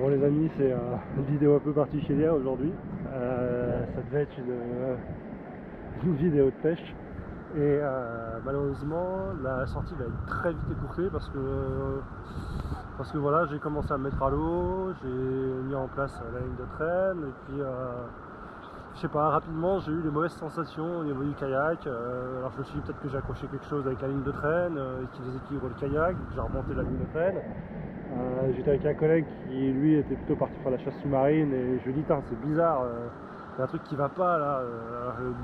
Bon les amis, c'est une vidéo un peu particulière aujourd'hui. Ça devait être une vidéo de pêche. Et malheureusement la sortie va être très vite écourtée parce que voilà, j'ai commencé à me mettre à l'eau, j'ai mis en place la ligne de traîne et puis je sais pas, rapidement j'ai eu des mauvaises sensations au niveau du kayak. Alors je me suis dit peut-être que j'ai accroché quelque chose avec la ligne de traîne qui déséquilibre le kayak, j'ai remonté la ligne de traîne. J'étais avec un collègue qui lui était plutôt parti faire la chasse sous-marine et je lui ai dit c'est bizarre, il y a un truc qui va pas là,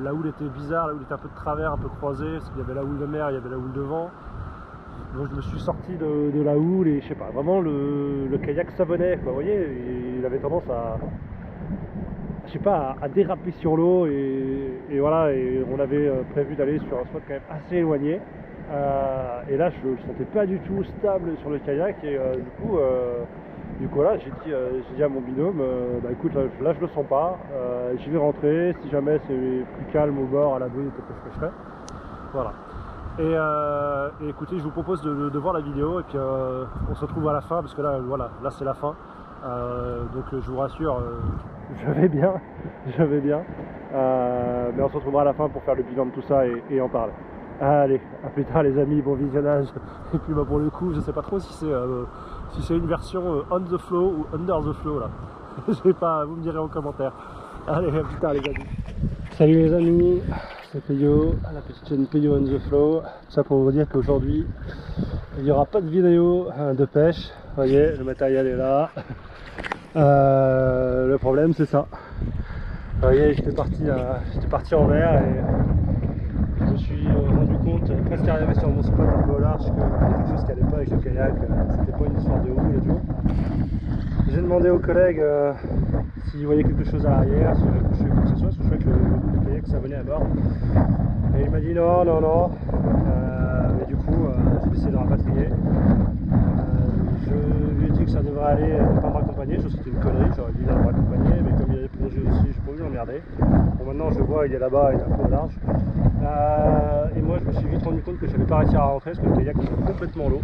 la houle était bizarre, la houle était un peu de travers, un peu croisée, parce qu'il y avait la houle de mer, il y avait la houle de vent. Donc je me suis sorti de la houle et je sais pas, vraiment le kayak savonnait quoi, vous voyez, et il avait tendance à, je sais pas, à déraper sur l'eau et voilà, et on avait prévu d'aller sur un spot quand même assez éloigné. Et là je ne me sentais pas du tout stable sur le kayak et du coup là j'ai dit à mon binôme bah écoute là je le sens pas, j'y vais rentrer, si jamais c'est plus calme au bord à l'abri peut-être que je pêcherai. Voilà. Et écoutez, je vous propose de voir la vidéo et puis on se retrouve à la fin parce que là voilà, là c'est la fin. Donc je vous rassure, je vais bien, mais on se retrouvera à la fin pour faire le bilan de tout ça et en parler. Allez, à plus tard les amis, bon visionnage. Et puis bah, pour le coup, je sais pas trop si c'est une version on the flow ou under the flow là. Je sais pas, vous me direz en commentaire. Allez, à plus tard les amis. Salut les amis, c'est Peyo, la petite chaîne Peyo on the flow. Tout ça pour vous dire qu'aujourd'hui, il n'y aura pas de vidéo de pêche. Vous voyez, le matériel est là. Le problème c'est ça. Vous voyez, j'étais parti en mer et je me suis rendu compte, presque arrivé sur mon spot un peu au large, qu'il y avait quelque chose qui allait pas avec le kayak, c'était pas une histoire de houle et tout. J'ai demandé au collègue s'il voyait quelque chose à l'arrière, s'il avait couché quoi que ce soit, parce que je croyais que le kayak ça venait à bord. Et il m'a dit non. Mais du coup, j'ai décidé de rapatrier. Je lui ai dit que ça devrait aller, ne pas me raccompagner, chose c'était une connerie, j'aurais dit de me raccompagner, mais comme il avait plongé aussi, j'ai pas voulu l'emmerder. Bon maintenant je le vois, il est là-bas, il est un peu au large. Et moi je me suis vite rendu compte que je n'avais pas réussi à rentrer parce que le kayak était complètement l'eau.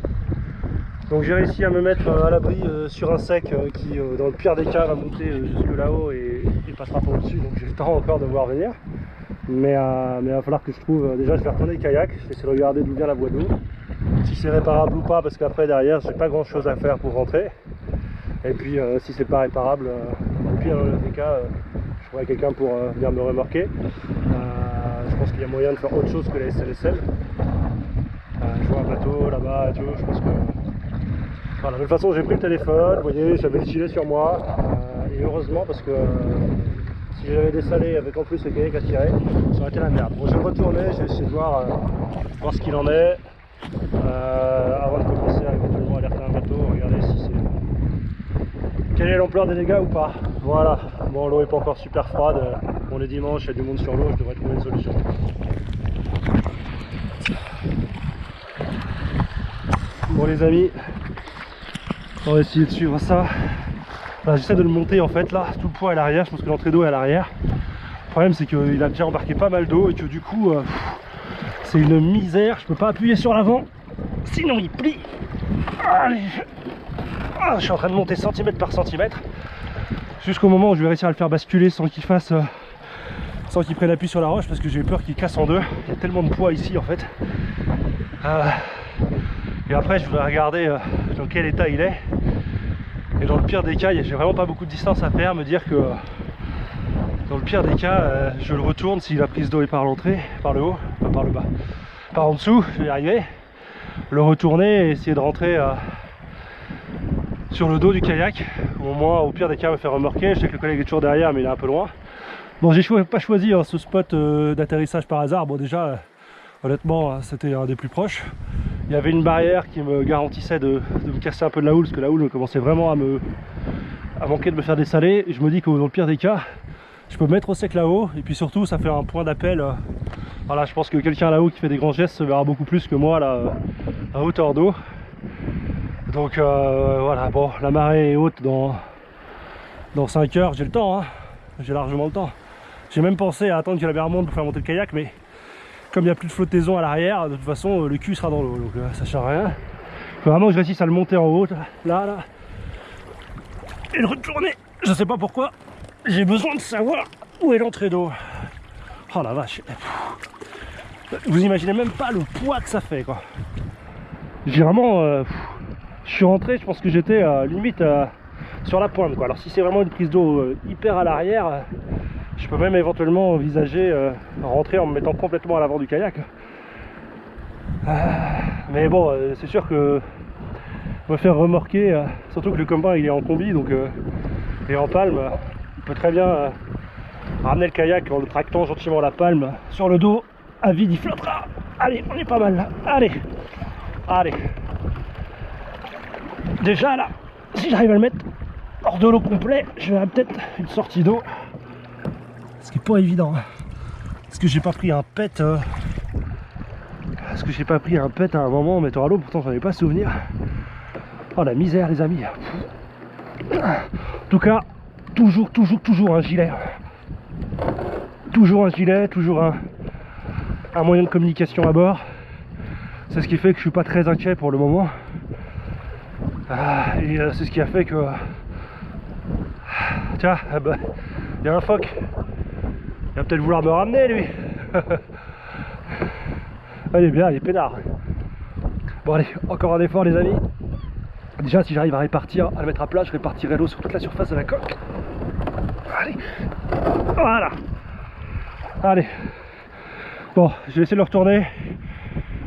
Donc j'ai réussi à me mettre à l'abri sur un sec qui dans le pire des cas va monter jusque là-haut et passera pas au-dessus, donc j'ai le temps encore de voir venir. Mais il va falloir que je trouve, déjà je vais retourner le kayak, je vais essayer de regarder d'où vient la voie d'eau, si c'est réparable ou pas, parce qu'après derrière j'ai pas grand chose à faire pour rentrer. Et puis si c'est pas réparable, au pire des cas, je trouverai quelqu'un pour venir me remorquer. Je pense qu'il y a moyen de faire autre chose que la SLSL. Je vois un bateau là-bas et tout, je pense que... Voilà, de toute façon j'ai pris le téléphone, vous voyez, j'avais le gilet sur moi, et heureusement parce que si j'avais dessalé avec en plus le kayak à tirer, ça aurait été la merde. Bon, je vais retourner, je vais essayer de voir ce qu'il en est, avant de commencer à éventuellement alerter un bateau, regarder si c'est... Quelle est l'ampleur des dégâts ou pas. Voilà, bon l'eau est pas encore super froide, on est dimanche, il y a du monde sur l'eau, je devrais trouver une solution. Bon les amis, on va essayer de suivre ça. J'essaie de le monter en fait, là tout le poids est à l'arrière, je pense que l'entrée d'eau est à l'arrière. Le problème c'est qu'il a déjà embarqué pas mal d'eau et que du coup c'est une misère, je peux pas appuyer sur l'avant, sinon il plie. Allez. Je suis en train de monter centimètre par centimètre jusqu'au moment où je vais réussir à le faire basculer sans qu'il prenne appui sur la roche, parce que j'ai peur qu'il casse en deux, il y a tellement de poids ici en fait. Et après je voudrais regarder dans quel état il est. Et dans le pire des cas, j'ai vraiment pas beaucoup de distance à faire, me dire que dans le pire des cas, je le retourne si la prise d'eau est par l'entrée, par le haut, pas par le bas, par en dessous, je vais y arriver. Le retourner et essayer de rentrer sur le dos du kayak, ou au moins au pire des cas me faire remorquer. Je sais que le collègue est toujours derrière mais il est un peu loin. Bon, j'ai pas choisi ce spot d'atterrissage par hasard. Bon déjà, honnêtement c'était un des plus proches. Il y avait une barrière qui me garantissait de me casser un peu de la houle, parce que la houle commençait vraiment à manquer de me faire dessaler. Et je me dis que dans le pire des cas, je peux me mettre au sec là-haut, et puis surtout ça fait un point d'appel. Voilà, je pense que quelqu'un là-haut qui fait des grands gestes se verra beaucoup plus que moi là, à hauteur d'eau. Donc voilà, bon, la marée est haute dans 5 heures, j'ai le temps, hein. J'ai largement le temps. J'ai même pensé à attendre que la mer monte pour faire monter le kayak, mais comme il n'y a plus de flottaison à l'arrière, de toute façon le cul sera dans l'eau, donc ça sert à rien. Il faut vraiment que je réussisse à le monter en haut, là. une retournée. Je sais pas pourquoi, j'ai besoin de savoir où est l'entrée d'eau. Oh la vache. Vous imaginez même pas le poids que ça fait quoi. J'ai vraiment... je suis rentré, je pense que j'étais limite sur la pointe quoi. Alors si c'est vraiment une prise d'eau hyper à l'arrière, je peux même éventuellement envisager rentrer en me mettant complètement à l'avant du kayak. Mais bon, c'est sûr que me faire remorquer, surtout que le copain il est en combi donc et en palme, il peut très bien ramener le kayak en le tractant gentiment la palme sur le dos, à vide il flottera. Allez, on est pas mal là, allez, allez. Déjà là, si j'arrive à le mettre hors de l'eau complet, je vais peut-être une sortie d'eau. Ce qui est pas évident. Parce que j'ai pas pris un pet. Parce que j'ai pas pris un pet à un moment en mettant à l'eau, pourtant j'en ai pas souvenir. Oh la misère les amis. En tout cas, toujours un gilet. Toujours un gilet, toujours un moyen de communication à bord. C'est ce qui fait que je suis pas très inquiet pour le moment. Et c'est ce qui a fait que... Tiens, bah, il y a un phoque. Il va peut-être vouloir me ramener lui. Il est bien, il est peinard. Bon allez, encore un effort les amis. Déjà si j'arrive à répartir, à le mettre à plat, je répartirai l'eau sur toute la surface de la coque. Allez, voilà. Allez. Bon, je vais essayer de le retourner.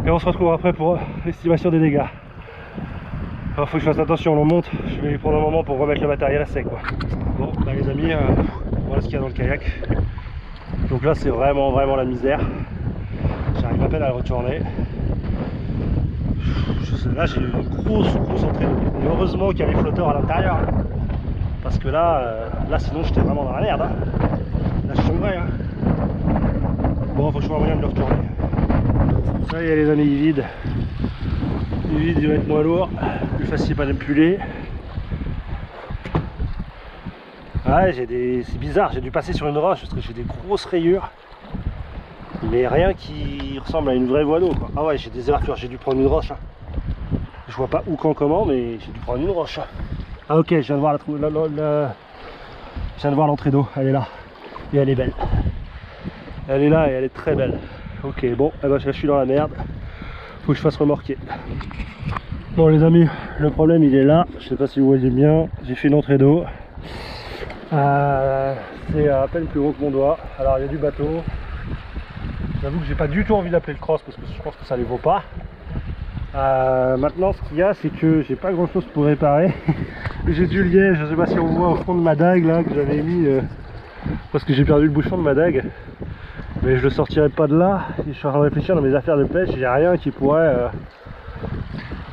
Et on se retrouve après pour l'estimation des dégâts. Alors faut que je fasse attention, on monte. Je vais prendre un moment pour remettre le matériel à sec quoi. Bon bah les amis, voilà ce qu'il y a dans le kayak. Donc là c'est vraiment la misère. J'arrive à peine à le retourner. Là j'ai une grosse entrée d'eau. Et heureusement qu'il y a les flotteurs à l'intérieur. Parce que là, sinon j'étais vraiment dans la merde. Hein. Là je tomberais. Hein. Bon, faut que je trouve un moyen de le retourner. Ça y est les amis, il vide. Il vide, il va être moins lourd. Plus facile à manipuler. Ouais, c'est bizarre, j'ai dû passer sur une roche parce que j'ai des grosses rayures. Mais rien qui ressemble à une vraie voie d'eau quoi. Ah ouais, j'ai des ouvertures, j'ai dû prendre une roche. Hein. Je vois pas où, quand, comment, mais j'ai dû prendre une roche. Ah ok, je viens de voir je viens de voir l'entrée d'eau, elle est là. Et elle est belle. Elle est là et elle est très belle. Ok, bon, eh ben, je suis dans la merde. Faut que je fasse remorquer. Bon les amis, le problème il est là. Je sais pas si vous voyez bien. J'ai fait une entrée d'eau. C'est à peine plus gros que mon doigt. Alors il y a du bateau. J'avoue que j'ai pas du tout envie d'appeler le cross parce que je pense que ça les vaut pas. Maintenant ce qu'il y a c'est que j'ai pas grand chose pour réparer. J'ai du liège, je sais pas si on voit au fond de ma dague là que j'avais mis parce que j'ai perdu le bouchon de ma dague. Mais je le sortirai pas de là. Et je suis en train de réfléchir dans mes affaires de pêche, j'ai rien qui pourrait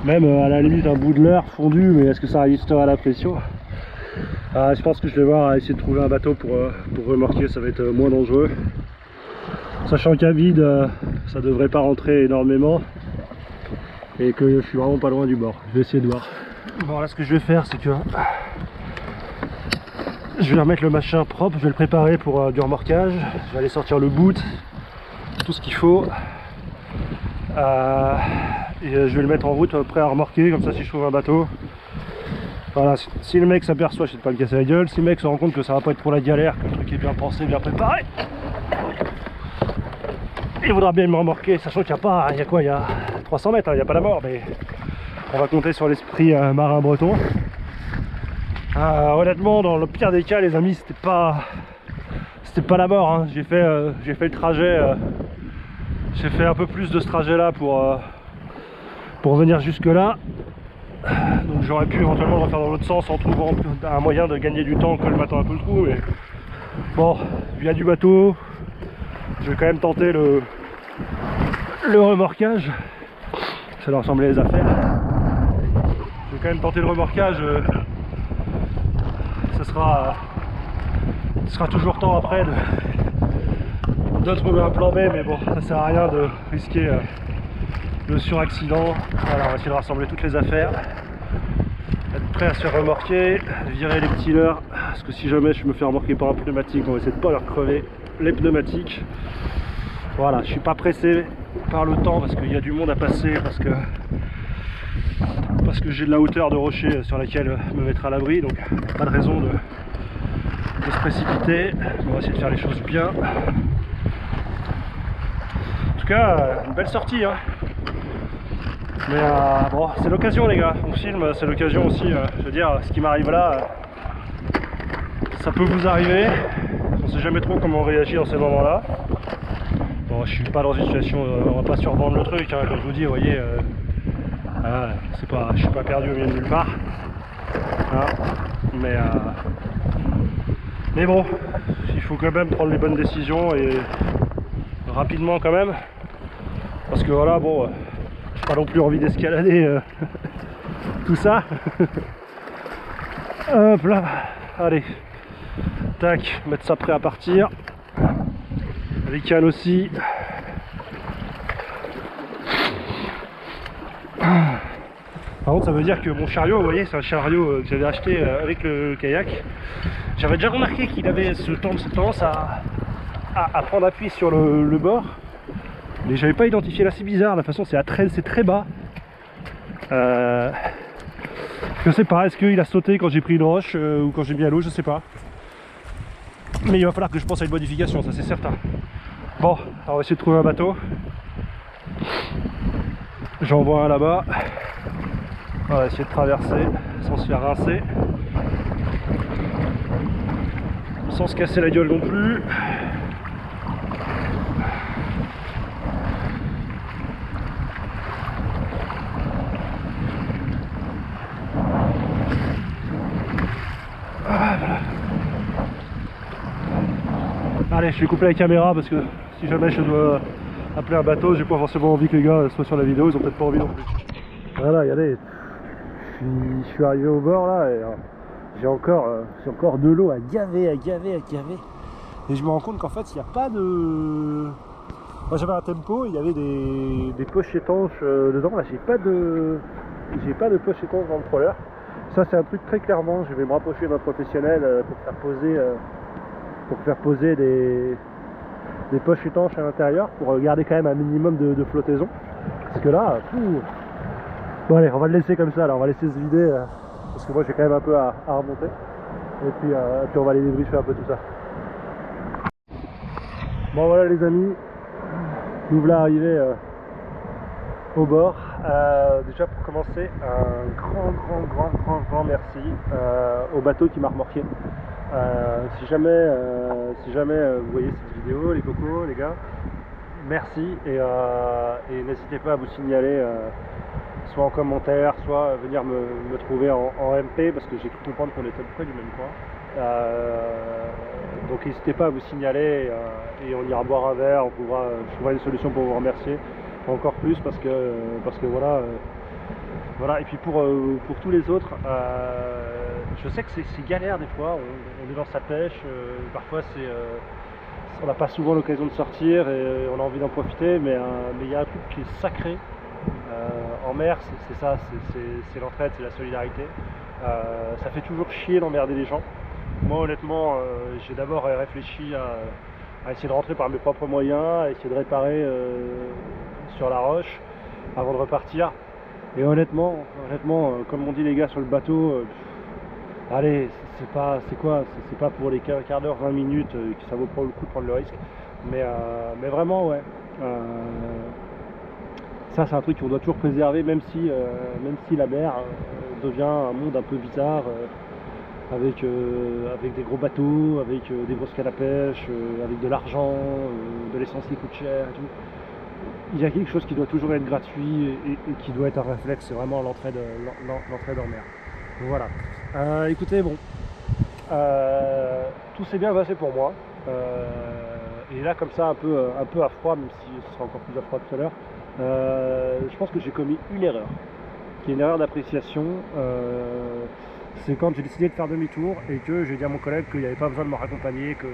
même à la limite un bout de leurre fondu, mais est-ce que ça résistera à la pression? Je pense que je vais voir essayer de trouver un bateau pour remorquer, ça va être moins dangereux. Sachant qu'à vide, ça devrait pas rentrer énormément. Et que je suis vraiment pas loin du bord. Je vais essayer de voir. Bon là ce que je vais faire c'est que je vais remettre le machin propre, je vais le préparer pour du remorquage. Je vais aller sortir le boot, tout ce qu'il faut. Et je vais le mettre en route prêt à remorquer, comme ça si je trouve un bateau. Voilà, si le mec s'aperçoit, je vais pas le casser la gueule. Si le mec se rend compte que ça va pas être pour la galère, que le truc est bien pensé, bien préparé, il voudra bien me remorquer, sachant qu'il n'y a pas, il y a quoi, il y a 300 mètres, hein, il n'y a pas la mort, mais on va compter sur l'esprit marin breton. Honnêtement, dans le pire des cas, les amis, c'était pas la mort. Hein. J'ai fait le trajet, j'ai fait un peu plus de ce trajet-là pour venir jusque là. Donc j'aurais pu éventuellement le refaire dans l'autre sens en trouvant un moyen de gagner du temps en colmatant un peu le trou. Mais bon, il y a du bateau. Je vais quand même tenter le remorquage. Ça doit ressembler les affaires. Je vais quand même tenter le remorquage. Ce sera toujours temps après de trouver un plan B, mais bon, ça sert à rien de risquer le suraccident. Voilà, on va essayer de rassembler toutes les affaires, être prêt à se faire remorquer, virer les petits leurres, parce que si jamais je me fais remorquer par un pneumatique, on va essayer de ne pas leur crever les pneumatiques. Voilà, je suis pas pressé par le temps parce qu'il y a du monde à passer, parce que parce que j'ai de la hauteur de rocher sur laquelle me mettre à l'abri, donc pas de raison de se précipiter. On va essayer de faire les choses bien. En tout cas, une belle sortie, hein. Mais bon, c'est l'occasion les gars, on filme, c'est l'occasion aussi, je veux dire, ce qui m'arrive là, ça peut vous arriver, on sait jamais trop comment on réagit dans ces moments-là. Bon, je suis pas dans une situation, on va pas survendre le truc, hein, comme je vous dis, vous voyez, c'est pas, je suis pas perdu au milieu de nulle part, hein, mais bon, il faut quand même prendre les bonnes décisions et rapidement quand même, parce que voilà, bon, j'ai pas non plus envie d'escalader tout ça. Hop là, allez, tac, mettre ça prêt à partir, les cannes aussi. Par contre, ça veut dire que mon chariot, vous voyez, c'est un chariot que j'avais acheté avec le kayak. J'avais déjà remarqué qu'il avait cette tendance à prendre appui sur le bord, mais j'avais pas identifié là, c'est bizarre, la façon c'est très bas. Je sais pas, est-ce qu'il a sauté quand j'ai pris une roche ou quand j'ai mis à l'eau, je sais pas. Mais il va falloir que je pense à une modification, ça c'est certain. Bon, on va essayer de trouver un bateau. J'en vois un là-bas. On va essayer de traverser sans se faire rincer. Sans se casser la gueule non plus. Allez, je vais couper la caméra parce que si jamais je dois appeler un bateau, j'ai pas forcément envie que les gars soient sur la vidéo, ils ont peut-être pas envie non plus. Voilà, regardez, je suis arrivé au bord là et j'ai encore de l'eau à gaver. Et je me rends compte qu'en fait il n'y a pas de... Moi j'avais un tempo, il y avait des poches étanches dedans, là j'ai pas de poche étanche dans le troller. Ça c'est un truc très clairement, je vais me rapprocher d'un professionnel pour faire poser des poches étanches à l'intérieur pour garder quand même un minimum de flottaison. Parce que là, bon allez, on va le laisser comme ça, là, on va laisser se vider parce que moi j'ai quand même un peu à remonter. Et puis on va aller débriefer un peu tout ça. Bon voilà les amis, nous voilà arrivés au bord. Déjà pour commencer, un grand merci au bateau qui m'a remorqué. Si jamais vous voyez cette vidéo, les cocos, les gars, merci et n'hésitez pas à vous signaler soit en commentaire, soit venir me trouver en MP parce que j'ai cru comprendre qu'on était à peu près du même coin. Donc n'hésitez pas à vous signaler et on ira boire un verre, je trouverai une solution pour vous remercier encore plus parce que voilà. Et puis pour tous les autres, je sais que c'est galère des fois, on est dans sa pêche, parfois on n'a pas souvent l'occasion de sortir et on a envie d'en profiter, mais il y a un truc qui est sacré en mer, c'est ça, c'est l'entraide, c'est la solidarité. Ça fait toujours chier d'emmerder les gens. Moi honnêtement, j'ai d'abord réfléchi à essayer de rentrer par mes propres moyens, à essayer de réparer sur la roche avant de repartir. Et honnêtement, comme on dit les gars sur le bateau, allez, c'est pas pour les quart d'heure, 20 minutes que ça vaut pas le coup de prendre le risque. Mais vraiment, ouais. Ça, c'est un truc qu'on doit toujours préserver, même si la mer devient un monde un peu bizarre, avec des gros bateaux, avec des grosses cannes à pêche, avec de l'argent, de l'essence qui coûte cher et tout. Il y a quelque chose qui doit toujours être gratuit et qui doit être un réflexe, c'est vraiment l'entraide en mer. Donc voilà. Écoutez, bon, tout s'est bien passé pour moi. Et là, comme ça, un peu à froid, même si ce sera encore plus à froid tout à l'heure, je pense que j'ai commis une erreur, qui est une erreur d'appréciation. C'est quand j'ai décidé de faire demi-tour et que j'ai dit à mon collègue qu'il n'y avait pas besoin de me raccompagner, que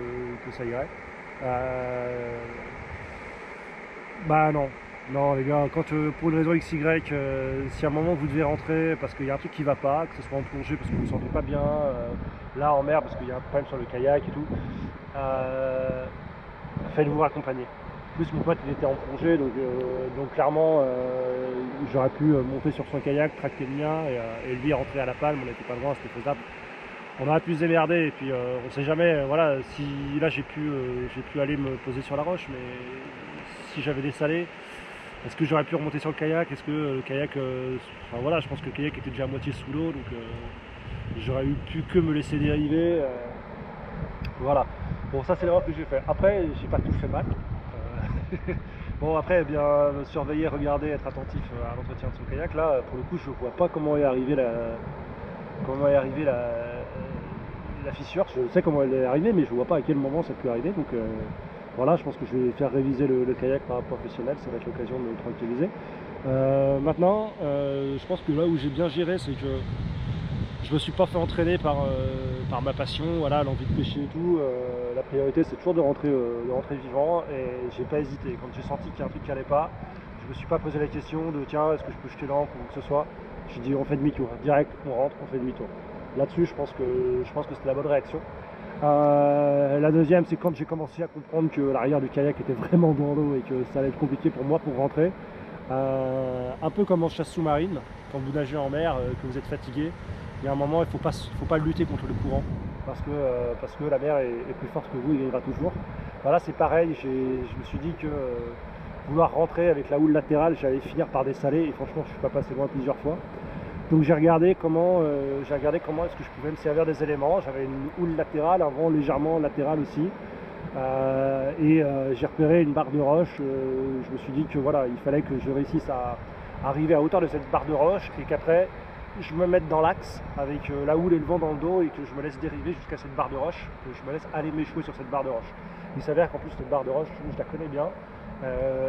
ça irait. Bah non les gars, quand pour une raison XY, si à un moment vous devez rentrer parce qu'il y a un truc qui va pas, que ce soit en plongée parce que vous ne vous sentez pas bien, là en mer parce qu'il y a un problème sur le kayak et tout, faites-vous raccompagner. plus mon pote il était en congé, donc clairement j'aurais pu monter sur son kayak, tracter le mien et lui rentrer à la palme, on n'était pas loin, c'était faisable. On aurait pu se démerder et puis on sait jamais, voilà, si là j'ai pu aller me poser sur la roche, mais si j'avais dessalé, est-ce que j'aurais pu remonter sur le kayak? Est-ce que le kayak, enfin voilà, je pense que le kayak était déjà à moitié sous l'eau, donc j'aurais eu pu que me laisser dériver. Voilà. Bon, ça c'est l'erreur que j'ai fait. Après, j'ai pas tout fait mal. Bon, après, bien surveiller, regarder, être attentif à l'entretien de son kayak. Là, pour le coup, je vois pas comment est arrivée la fissure. Je sais comment elle est arrivée, mais je vois pas à quel moment ça peut arriver. Donc voilà, je pense que je vais faire réviser le kayak par un professionnel. Ça va être l'occasion de me tranquilliser. Maintenant, je pense que là où j'ai bien géré, c'est que je me suis pas fait entraîner par ma passion, voilà, l'envie de pêcher et tout. La priorité c'est toujours de rentrer vivant et j'ai pas hésité. Quand j'ai senti qu'il y a un truc qui allait pas, je me suis pas posé la question de tiens est-ce que je peux jeter l'ancre ou quoi que ce soit. J'ai dit on fait demi-tour, direct on rentre, on fait demi-tour. Là-dessus je pense que c'était la bonne réaction. La deuxième c'est quand j'ai commencé à comprendre que l'arrière du kayak était vraiment dans l'eau et que ça allait être compliqué pour moi pour rentrer. Un peu comme en chasse sous-marine, quand vous nagez en mer, que vous êtes fatigué, il y a un moment il faut pas lutter contre le courant parce que la mer est plus forte que vous, il gagnera toujours. Voilà, c'est pareil, je me suis dit que vouloir rentrer avec la houle latérale, j'allais finir par dessaler et franchement je suis pas passé loin plusieurs fois. Donc j'ai regardé comment est-ce que je pouvais me servir des éléments. J'avais une houle latérale, un vent légèrement latéral aussi. J'ai repéré une barre de roche. Je me suis dit que voilà, il fallait que je réussisse à arriver à hauteur de cette barre de roche et qu'après je me mette dans l'axe avec la houle et le vent dans le dos et que je me laisse dériver jusqu'à cette barre de roche, que je me laisse aller m'échouer sur cette barre de roche. Il s'avère qu'en plus cette barre de roche, je la connais bien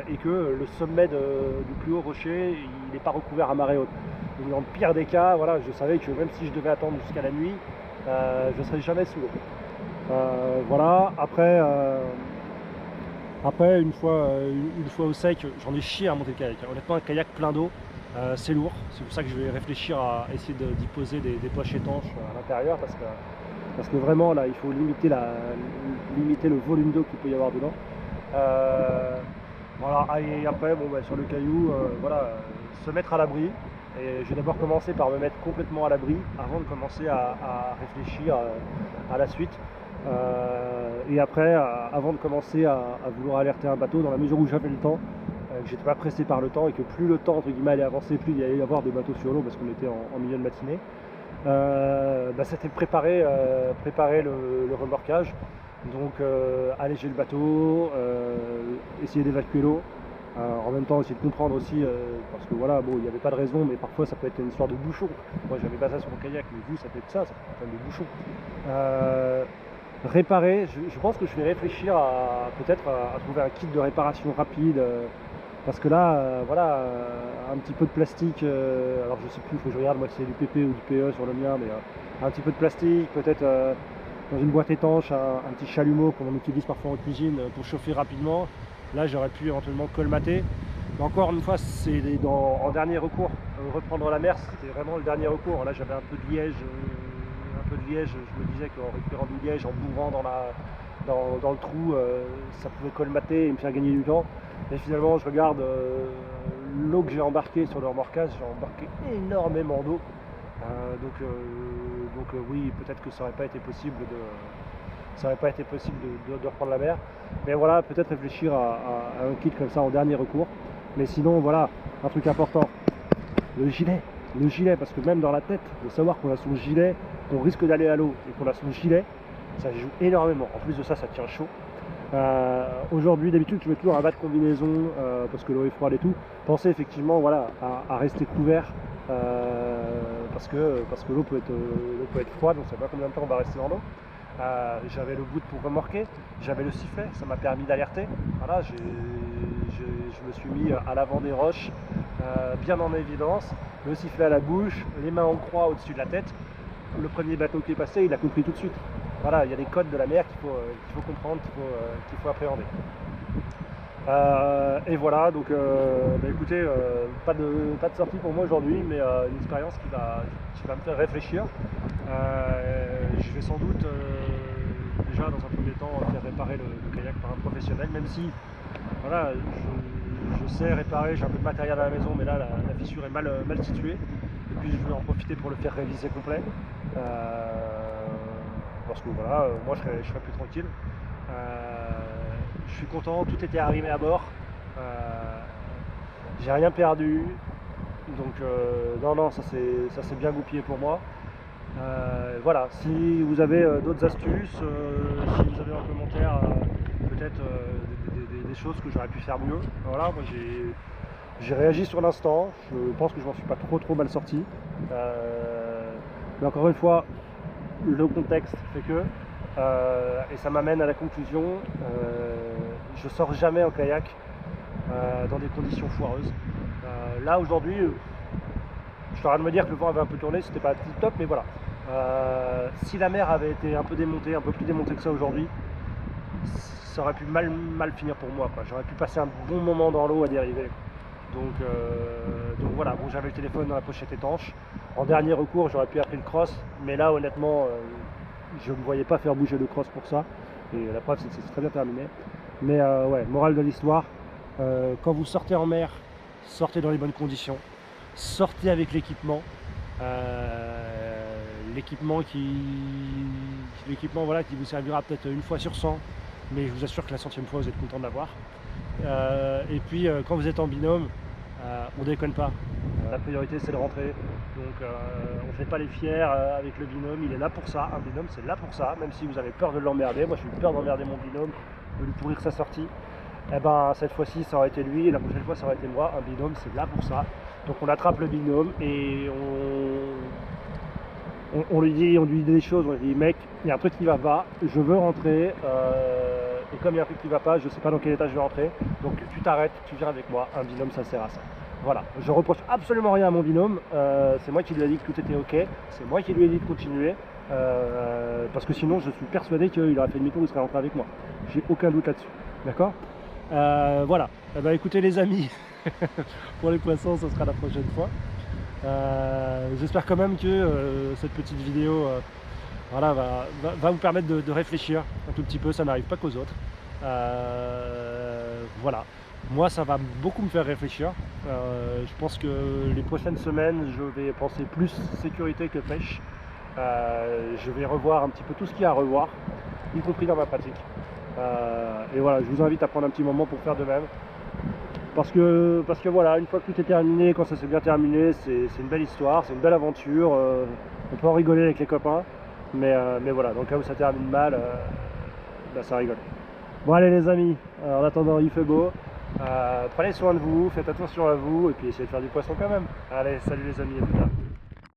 et que le sommet du plus haut rocher, il n'est pas recouvert à marée haute. Donc dans le pire des cas, voilà, je savais que même si je devais attendre jusqu'à la nuit, je ne serais jamais sous l'eau. Voilà, après une fois au sec, j'en ai chié à monter le kayak. Honnêtement, un kayak plein d'eau, c'est lourd. C'est pour ça que je vais réfléchir à essayer d'y poser des poches étanches à l'intérieur parce que vraiment là, il faut limiter le volume d'eau qu'il peut y avoir dedans. Voilà, et après, bon, sur le caillou, voilà, se mettre à l'abri. Et je vais d'abord commencer par me mettre complètement à l'abri avant de commencer à réfléchir à la suite. Et après, avant de commencer à vouloir alerter un bateau, dans la mesure où j'avais le temps, que j'étais pas pressé par le temps et que plus le temps entre guillemets allait avancer, plus il allait y avoir de bateaux sur l'eau parce qu'on était en milieu de matinée. C'était préparer le remorquage, donc alléger le bateau, essayer d'évacuer l'eau. En même temps essayer de comprendre aussi parce que voilà, bon, il n'y avait pas de raison, mais parfois ça peut être une histoire de bouchon. Moi j'avais pas ça sur mon kayak, mais vous ça peut être ça peut être des bouchons. Réparer, je pense que je vais réfléchir à peut-être à trouver un kit de réparation rapide parce que là voilà, un petit peu de plastique, alors je sais plus, il faut que je regarde moi si c'est du PP ou du PE sur le mien, mais un petit peu de plastique, peut-être dans une boîte étanche, un petit chalumeau qu'on utilise parfois en cuisine pour chauffer rapidement. Là j'aurais pu éventuellement colmater, mais encore une fois c'est en dernier recours. Reprendre la mer c'était vraiment le dernier recours. Là j'avais un peu de liège, je me disais qu'en récupérant du liège, en bourrant dans le trou, ça pouvait colmater et me faire gagner du temps. Et finalement je regarde l'eau que j'ai embarquée sur le remorquage, j'ai embarqué énormément d'eau. Donc oui, peut-être que ça n'aurait pas été possible de reprendre la mer. Mais voilà, peut-être réfléchir à un kit comme ça en dernier recours. Mais sinon, voilà, un truc important, le gilet, parce que même dans la tête, de savoir qu'on a son gilet, qu'on risque d'aller à l'eau et qu'on a son gilet, ça joue énormément. En plus de ça, ça tient chaud. Aujourd'hui, d'habitude, je mets toujours un bas de combinaison parce que l'eau est froide et tout. Pensez effectivement, voilà, à rester couvert parce que l'eau peut être froide, on ne sait pas combien de temps on va rester dans l'eau. J'avais le bout pour remorquer, j'avais le sifflet, ça m'a permis d'alerter. Voilà, je me suis mis à l'avant des roches, bien en évidence, le sifflet à la bouche, les mains en croix au-dessus de la tête. Le premier bateau qui est passé, il a compris tout de suite. Voilà, il y a des codes de la mer qu'il faut comprendre, qu'il faut appréhender. Et voilà, donc écoutez, pas de sortie pour moi aujourd'hui, mais une expérience qui va me faire réfléchir. Je vais sans doute déjà dans un premier temps faire réparer le kayak par un professionnel, même si voilà, je sais réparer, j'ai un peu de matériel à la maison, mais là la fissure est mal située. Et puis je vais en profiter pour le faire réviser complet. Parce que voilà, moi je serai plus tranquille. Je suis content, tout était arrivé à bord. J'ai rien perdu. Donc non, ça s'est bien goupillé pour moi. Voilà, si vous avez d'autres astuces, si vous avez en commentaire peut-être des choses que j'aurais pu faire mieux, voilà, moi j'ai réagi sur l'instant, je pense que je m'en suis pas trop mal sorti. Mais encore une fois, le contexte fait que, et ça m'amène à la conclusion, je sors jamais en kayak dans des conditions foireuses. Là aujourd'hui, je suis en train de me dire que le vent avait un peu tourné, c'était pas tip top, mais voilà. Si la mer avait été un peu démontée, un peu plus démontée que ça aujourd'hui, ça aurait pu mal finir pour moi, quoi. J'aurais pu passer un bon moment dans l'eau à dériver. Donc voilà, bon, j'avais le téléphone dans la pochette étanche. En dernier recours, j'aurais pu appeler le cross, mais là honnêtement, je ne me voyais pas faire bouger le cross pour ça. Et la preuve, c'est que c'est très bien terminé. Mais ouais, morale de l'histoire, quand vous sortez en mer, sortez dans les bonnes conditions. Sortez avec l'équipement. L'équipement voilà, qui vous servira peut-être une fois sur 100, mais je vous assure que la 100e fois vous êtes content de l'avoir. Et puis quand vous êtes en binôme, on déconne pas. La priorité c'est de rentrer, donc on ne fait pas les fiers avec le binôme, il est là pour ça, un binôme c'est là pour ça, même si vous avez peur de l'emmerder. Moi j'ai eu peur d'emmerder mon binôme, de lui pourrir sa sortie. Et ben cette fois-ci ça aurait été lui, et la prochaine fois ça aurait été moi. Un binôme c'est là pour ça. Donc on attrape le binôme et on lui dit des choses, on lui dit mec, il y a un truc qui va pas, je veux rentrer, et comme il y a un truc qui va pas, je sais pas dans quel état je vais rentrer, donc tu t'arrêtes, tu viens avec moi, un binôme ça sert à ça. Voilà, je reproche absolument rien à mon binôme, c'est moi qui lui ai dit que tout était ok, c'est moi qui lui ai dit de continuer, parce que sinon je suis persuadé qu'il aurait fait demi-tour, il serait rentré avec moi, j'ai aucun doute là-dessus, d'accord. Voilà, eh ben, écoutez les amis, pour les poissons ça sera la prochaine fois. J'espère quand même que cette petite vidéo voilà, va vous permettre de réfléchir un tout petit peu, ça n'arrive pas qu'aux autres. Voilà, moi ça va beaucoup me faire réfléchir. Je pense que les prochaines semaines je vais penser plus sécurité que pêche. Je vais revoir un petit peu tout ce qu'il y a à revoir, y compris dans ma pratique. Et voilà, je vous invite à prendre un petit moment pour faire de même. Parce que voilà, une fois que tout est terminé, quand ça s'est bien terminé, c'est une belle histoire, c'est une belle aventure, on peut en rigoler avec les copains, mais voilà, dans le cas où ça termine mal, bah, ça rigole. Bon allez les amis, en attendant il fait beau, prenez soin de vous, faites attention à vous, et puis essayez de faire du poisson quand même. Allez, salut les amis, à plus tard.